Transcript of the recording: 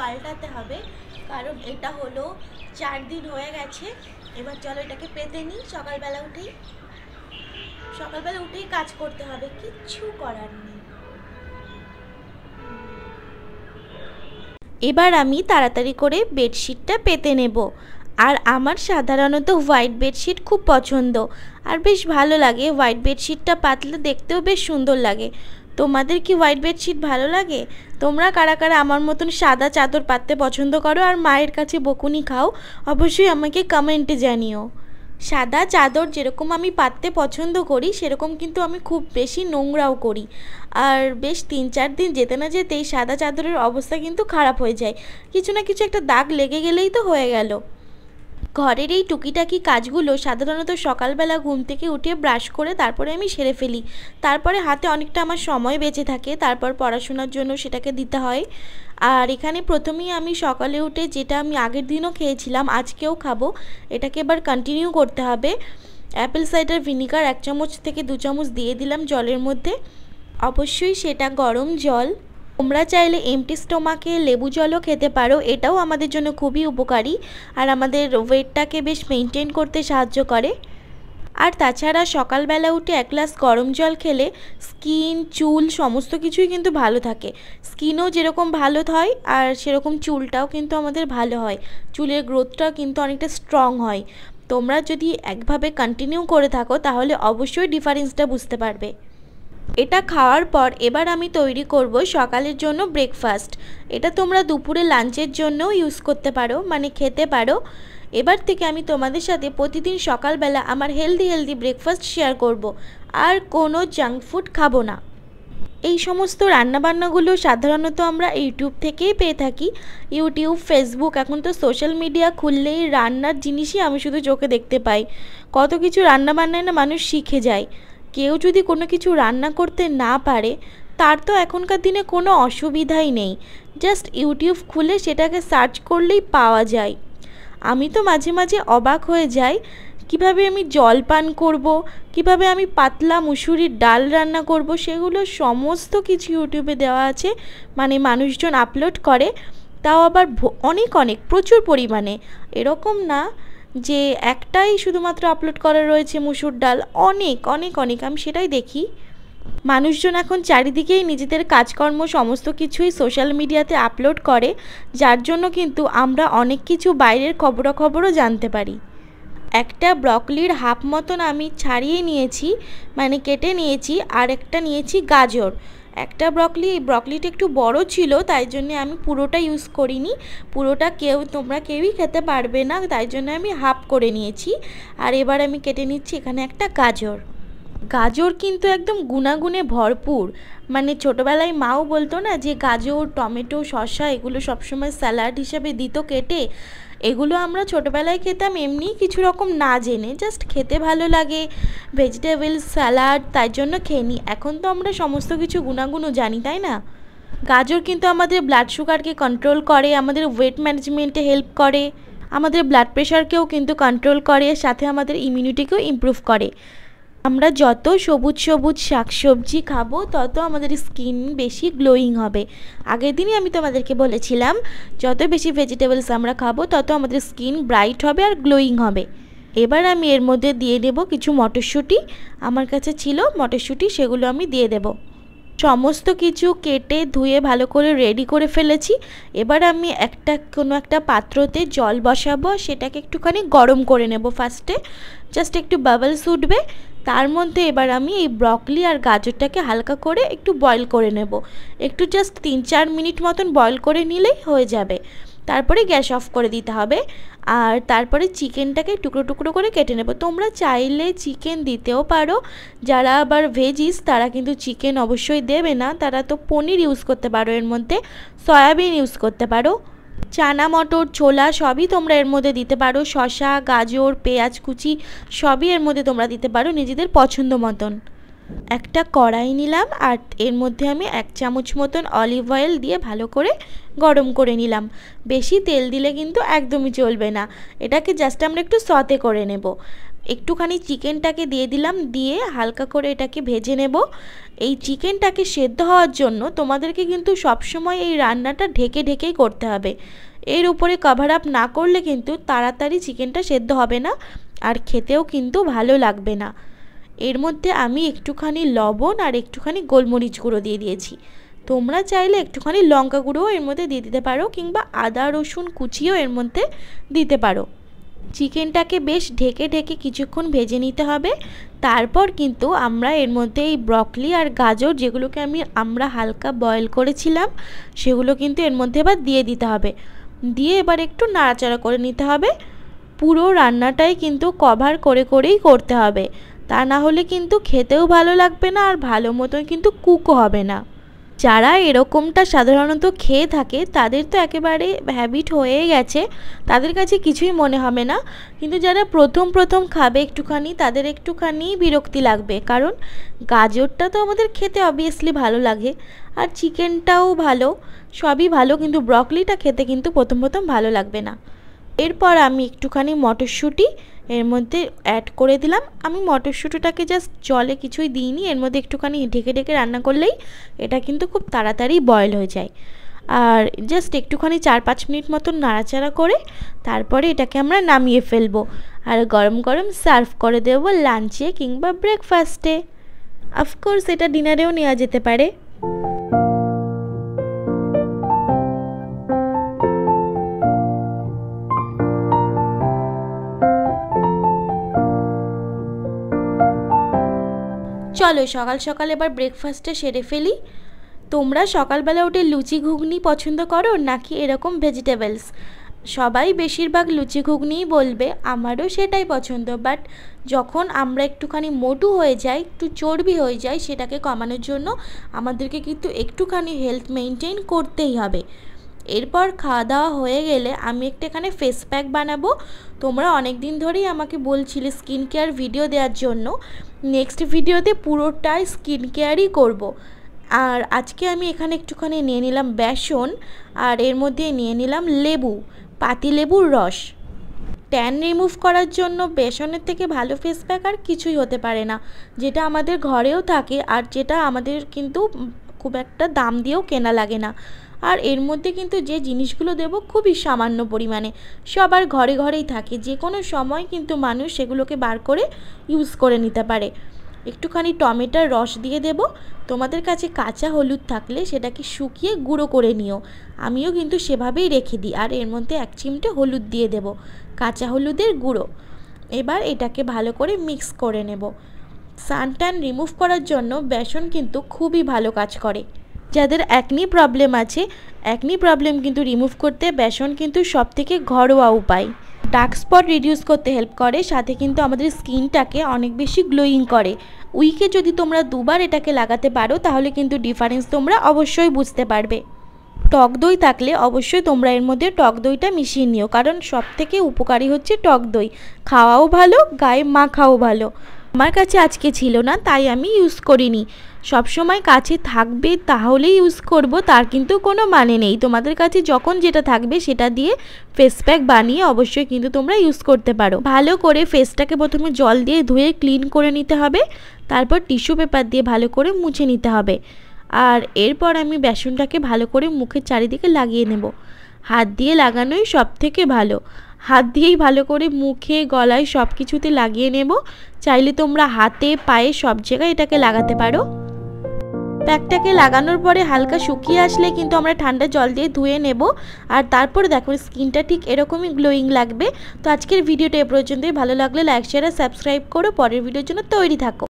পাল্টাতে হবে, কারণ এটা হলো 4 দিন হয়ে গেছে। এবার চলো এটাকে পেতে নিই। সকালবেলা উঠেই কাজ করতে হবে, কিচ্ছু করার নেই। এবার আমি তাড়াতাড়ি করে বেডশিটটা পেতে নেব। আর আমার সাধারণত হোয়াইট বেডশিট খুব পছন্দ, আর বেশ ভালো লাগে। হোয়াইট বেডশিটটা পাতলে দেখতেও বেশ সুন্দর লাগে। তোমাদের কি হোয়াইট বেডশিট ভালো লাগে? তোমরা কারা কারা আমার মতন সাদা চাদর পাততে পছন্দ করো আর মায়ের কাছে বকুনি খাও, অবশ্যই আমাকে কমেন্টে জানিও। সাদা চাদর যেরকম আমি পাততে পছন্দ করি, সেরকম কিন্তু আমি খুব বেশি নোংরাও করি। আর বেশ 3-4 দিন যেতে না যেতেই সাদা চাদরের অবস্থা কিন্তু খারাপ হয়ে যায়। কিছু না কিছু একটা দাগ লেগে গেলেই তো হয়ে গেল। ঘরের এই টুকিটাকি কাজগুলো সাধারণত সকালবেলা ঘুম থেকে উঠে ব্রাশ করে তারপরে আমি সেরে ফেলি। তারপরে হাতে অনেকটা আমার সময় বেঁচে থাকে, তারপর পড়াশোনার জন্য সেটাকে দিতে হয়। আর এখানে প্রথমেই আমি সকালে উঠে যেটা আমি আগের দিনও খেয়েছিলাম, আজকেও খাবো, এটাকে এবার কন্টিনিউ করতে হবে। অ্যাপেল সাইডার ভিনিগার 1 চামচ থেকে 2 চামচ দিয়ে দিলাম জলের মধ্যে। অবশ্যই সেটা গরম জল। তোমরা চাইলে এমটি স্টোমাকে লেবু জলও খেতে পারো, এটাও আমাদের জন্য খুবই উপকারী আর আমাদের ওয়েটটাকে বেশ মেনটেন করতে সাহায্য করে। আর তাছাড়া সকালবেলা উঠে 1 গ্লাস গরম জল খেলে স্কিন, চুল সমস্ত কিছুই কিন্তু ভালো থাকে। স্কিনও যেরকম ভালো হয় আর সেরকম চুলটাও কিন্তু আমাদের ভালো হয়, চুলের গ্রোথটাও কিন্তু অনেকটা স্ট্রং হয়। তোমরা যদি একভাবে কন্টিনিউ করে থাকো তাহলে অবশ্যই ডিফারেন্সটা বুঝতে পারবে। এটা খাওয়ার পর এবার আমি তৈরি করব সকালের জন্য ব্রেকফাস্ট। এটা তোমরা দুপুরে লাঞ্চের জন্যও ইউজ করতে পারো, মানে খেতে পারো। এবার থেকে আমি তোমাদের সাথে প্রতিদিন সকালবেলা আমার হেলদি ব্রেকফাস্ট শেয়ার করব, আর কোনো জাঙ্ক ফুড খাবো না। এই সমস্ত রান্নাবান্নাগুলো সাধারণত আমরা ইউটিউব থেকেই পেয়ে থাকি। ইউটিউব, ফেসবুক, এখন তো সোশ্যাল মিডিয়া খুললেই রান্নার জিনিসই আমি শুধু চোখে দেখতে পাই। কত কিছু রান্নাবান্নায় না মানুষ শিখে যায়। কেউ যদি কোনো কিছু রান্না করতে না পারে, তার তো এখনকার দিনে কোনো অসুবিধাই নেই। জাস্ট ইউটিউব খুলে সেটাকে সার্চ করলেই পাওয়া যায়। আমি তো মাঝে মাঝে অবাক হয়ে যাই, কিভাবে আমি জল পান করব, কিভাবে আমি পাতলা মুসুরির ডাল রান্না করব, সেগুলো সমস্ত কিছু ইউটিউবে দেওয়া আছে। মানে মানুষজন আপলোড করে, তাও আবার অনেক প্রচুর পরিমাণে। এরকম না যে একটাই শুধুমাত্র আপলোড করা রয়েছে মুসুর ডাল, অনেক আমি সেটাই দেখি। মানুষজন এখন চারিদিকেই নিজেদের কাজকর্ম সমস্ত কিছুই সোশ্যাল মিডিয়াতে আপলোড করে, যার জন্য কিন্তু আমরা অনেক কিছু বাইরের খবরাখবরও জানতে পারি। একটা ব্রকলির হাফ মতন আমি ছাড়িয়ে নিয়েছি, মানে কেটে নিয়েছি, আর একটা নিয়েছি গাজর। একটা ব্রকলিটা একটু বড় ছিল, তাই জন্য আমি পুরোটা ইউজ করিনি। পুরোটা তোমরা কেউই খেতে পারবে না, তাই জন্য আমি হাফ করে নিয়েছি। আর এবার আমি কেটে নিচ্ছি এখানে একটা গাজর। গাজর কিন্তু একদম গুণাগুণে ভরপুর। মানে ছোটোবেলায় মাও বলতো না যে গাজর, টমেটো, শসা এগুলো সবসময় স্যালাড হিসাবে দিত কেটে। এগুলো আমরা ছোটোবেলায় খেতাম এমনি কিছু রকম না জেনে, জাস্ট খেতে ভালো লাগে, ভেজিটেবল স্যালাড, তাই জন্য খেয়ে নিই। এখন তো আমরা সমস্ত কিছু গুণাগুণও জানি, তাই না? গাজর কিন্তু আমাদের ব্লাড সুগারকে কন্ট্রোল করে, আমাদের ওয়েট ম্যানেজমেন্টে হেল্প করে, আমাদের ব্লাড প্রেশারকেও কিন্তু কন্ট্রোল করে, সাথে আমাদের ইমিউনিটিকেও ইমপ্রুভ করে। আমরা যত সবুজ শাকসবজি খাবো তত আমাদের স্কিন বেশি গ্লোয়িং হবে। আগের দিনই আমি তোমাদেরকে বলেছিলাম, যত বেশি ভেজিটেবলস আমরা খাবো তত আমাদের স্কিন ব্রাইট হবে আর গ্লোয়িং হবে। এবার আমি এর মধ্যে দিয়ে দেব কিছু মটরশুঁটি। আমার কাছে ছিল মটরশুঁটি, সেগুলো আমি দিয়ে দেব। সমস্ত কিছু কেটে ধুয়ে ভালো করে রেডি করে ফেলেছি। এবার আমি কোনো একটা পাত্রতে জল বসাবো, সেটাকে একটুখানি গরম করে নেব ফার্স্টে, জাস্ট একটু বাবলস উঠবে। তার মধ্যে এবার আমি এই ব্রকলি আর গাজরটাকে হালকা করে একটু বয়েল করে নেব। একটু জাস্ট 3-4 মিনিট মতন বয়েল করে নিলেই হয়ে যাবে। তারপরে গ্যাস অফ করে দিতে হবে। আর তারপরে চিকেনটাকে টুকরো টুকরো করে কেটে নেব। তোমরা চাইলে চিকেন দিতেও পারো, যারা আবার ভেজিস তারা কিন্তু চিকেন অবশ্যই দেবে না, তারা তো পনির ইউজ করতে পারো, এর মধ্যে সয়াবিন ইউজ করতে পারো, চানা মটর, ছোলা সবই তোমরা এর মধ্যে দিতে পারো, শসা, গাজর, পেঁয়াজ কুচি সবই এর মধ্যে তোমরা দিতে পারো নিজেদের পছন্দ মতন। একটা কড়াই নিলাম আর এর মধ্যে আমি 1 চামচ মতন অলিভ অয়েল দিয়ে ভালো করে গরম করে নিলাম। বেশি তেল দিলে কিন্তু একদমই চলবে না, এটাকে জাস্ট আমরা একটু সতে করে নেব। একটুখানি চিকেনটাকে দিয়ে দিলাম, দিয়ে হালকা করে এটাকে ভেজে নেব। এই চিকেনটাকে সেদ্ধ হওয়ার জন্য তোমাদেরকে কিন্তু সবসময় এই রান্নাটা ঢেকে ঢেকেই করতে হবে। এর উপরে কভার আপ না করলে কিন্তু তাড়াতাড়ি চিকেনটা সেদ্ধ হবে না, আর খেতেও কিন্তু ভালো লাগবে না। এর মধ্যে আমি একটুখানি লবণ আর একটুখানি গোলমরিচ গুঁড়ো দিয়ে দিয়েছি। তোমরা চাইলে একটুখানি লঙ্কা গুঁড়োও এর মধ্যে দিয়ে দিতে পারো, কিংবা আদা রসুন কুচিও এর মধ্যে দিতে পারো। চিকেনটাকে বেশ ঢেকে ঢেকে কিছুক্ষণ ভেজে নিতে হবে। তারপর কিন্তু আমরা এর মধ্যে এই ব্রকলি আর গাজর, যেগুলোকে আমরা হালকা বয়েল করেছিলাম, সেগুলো কিন্তু এর মধ্যে এবার দিয়ে দিতে হবে। দিয়ে এবার একটু নাড়াচাড়া করে নিতে হবে। পুরো রান্নাটাই কিন্তু কভার করে করেই করতে হবে, তা না হলে কিন্তু খেতেও ভালো লাগবে না, আর ভালো মতন কিন্তু কুকও হবে না। যারা এরকমটা সাধারণত খেয়ে থাকে তাদের তো একেবারে হ্যাবিট হয়ে গেছে, তাদের কাছে কিছুই মনে হবে না। কিন্তু যারা প্রথম খাবে একটুখানি, তাদের একটুখানি বিরক্তি লাগবে, কারণ গাজরটা তো আমাদের খেতে অবভিয়াসলি ভালো লাগে, আর চিকেনটাও ভালো, সবই ভালো, কিন্তু ব্রকলিটা খেতে কিন্তু প্রথম ভালো লাগবে না। এরপর আমি একটুখানি মটরশুঁটি এর মধ্যে অ্যাড করে দিলাম। আমি মটরশুঁটিটাকে জাস্ট জলে কিছুই দিইনি, এর মধ্যে একটুখানি ঢেকে ঢেকে রান্না করলেই এটা কিন্তু খুব তাড়াতাড়ি বয়েল হয়ে যায়। আর জাস্ট একটুখানি 4-5 মিনিট মতন নাড়াচাড়া করে তারপরে এটাকে আমরা নামিয়ে ফেলবো, আর গরম গরম সার্ভ করে দেবো লাঞ্চে কিংবা ব্রেকফাস্টে। অফকোর্স এটা ডিনারেও নেওয়া যেতে পারে। চলো সকাল সকাল এবার ব্রেকফাস্টে সেরে ফেলি। তোমরা সকালবেলা উঠে লুচি ঘুগনি পছন্দ করো নাকি এরকম ভেজিটেবলস? সবাই বেশিরভাগ লুচি ঘুগনিই বলবে, আমারও সেটাই পছন্দ। বাট যখন আমরা একটুখানি মোটু হয়ে যাই, একটু চর্বি হয়ে যাই, সেটাকে কমানোর জন্য আমাদেরকে কিন্তু একটুখানি হেলথ মেনটেন করতেই হবে। এরপর খাওয়া দাওয়া হয়ে গেলে আমি একটা এখানে ফেস প্যাক বানাবো। তোমরা অনেক দিন ধরেই আমাকে বলছিলে স্কিন কেয়ার ভিডিও দেওয়ার জন্য। নেক্সট ভিডিওতে পুরোটাই স্কিন কেয়ারই করব। আর আজকে আমি এখানে একটুখানি নিয়ে নিলাম বেসন, আর এর মধ্যে নিয়ে নিলাম লেবু, পাতিলেবুর রস। ট্যান রিমুভ করার জন্য বেসনের থেকে ভালো ফেস প্যাক আর কিছুই হতে পারে না, যেটা আমাদের ঘরেও থাকে, আর যেটা আমাদের কিন্তু খুব একটা দাম দিয়েও কেনা লাগে না। আর এর মধ্যে কিন্তু যে জিনিসগুলো দেব খুবই সামান্য পরিমাণে, সবার ঘরে ঘরেই থাকে, যে কোনো সময় কিন্তু মানুষ সেগুলোকে বার করে ইউজ করে নিতে পারে। একটুখানি টমেটোর রস দিয়ে দেব। তোমাদের কাছে কাঁচা হলুদ থাকলে সেটাকে শুকিয়ে গুঁড়ো করে নিও, আমিও কিন্তু সেভাবেই রেখে দিই। আর এর মধ্যে 1 চিমটে হলুদ দিয়ে দেব, কাঁচা হলুদের গুঁড়ো। এবার এটাকে ভালো করে মিক্স করে নেব। সানট্যান রিমুভ করার জন্য বেসন কিন্তু খুবই ভালো কাজ করে। যাদের অ্যাকনি প্রবলেম আছে, অ্যাকনি প্রবলেম কিন্তু রিমুভ করতে বেসন কিন্তু সবথেকে ঘরোয়া উপায়। ডার্ক স্পট রিডিউস করতে হেল্প করে, সাথে কিন্তু আমাদের স্কিনটাকে অনেক বেশি গ্লোয়িং করে। উইকে যদি তোমরা 2 বার এটাকে লাগাতে পারো তাহলে কিন্তু ডিফারেন্স তোমরা অবশ্যই বুঝতে পারবে। টক দই থাকলে অবশ্যই তোমরা এর মধ্যে টক দইটা মিশিয়ে নিও, কারণ সবথেকে উপকারী হচ্ছে টক দই। খাওয়াও ভালো, গায়ে মাখাও ভালো। আমার কাছে আজকে ছিল না তাই আমি ইউজ করিনি। সবসময় কাছে থাকবে তাহলেই ইউজ করব তার কিন্তু কোনো মানে নেই। তোমাদের কাছে যখন যেটা থাকবে সেটা দিয়ে ফেস প্যাক বানিয়ে অবশ্যই কিন্তু তোমরা ইউজ করতে পারো। ভালো করে ফেসটাকে প্রথমে জল দিয়ে ধুয়ে ক্লিন করে নিতে হবে, তারপর টিস্যু পেপার দিয়ে ভালো করে মুছে নিতে হবে। আর এরপর আমি বেসনটাকে ভালো করে মুখের চারিদিকে লাগিয়ে নেব। হাত দিয়ে লাগানোই সবথেকে ভালো, হাত দিয়েই ভালো করে মুখে গলায় সব কিছুতে লাগিয়ে নেব। চাইলে তোমরা হাতে পায়ে সব জায়গায় এটাকে লাগাতে পারো। প্যাকটাকে লাগানোর পরে হালকা শুকিয়ে আসলে কিন্তু আমরা ঠান্ডা জল দিয়ে ধুয়ে নেব, আর তারপরে দেখো স্কিনটা ঠিক এরকমই গ্লোয়িং লাগবে। তো আজকের ভিডিওটা এ পর্যন্তই। ভালো লাগলে লাইক শেয়ার আর সাবস্ক্রাইব করো। পরের ভিডিওর জন্য তৈরি থাকো।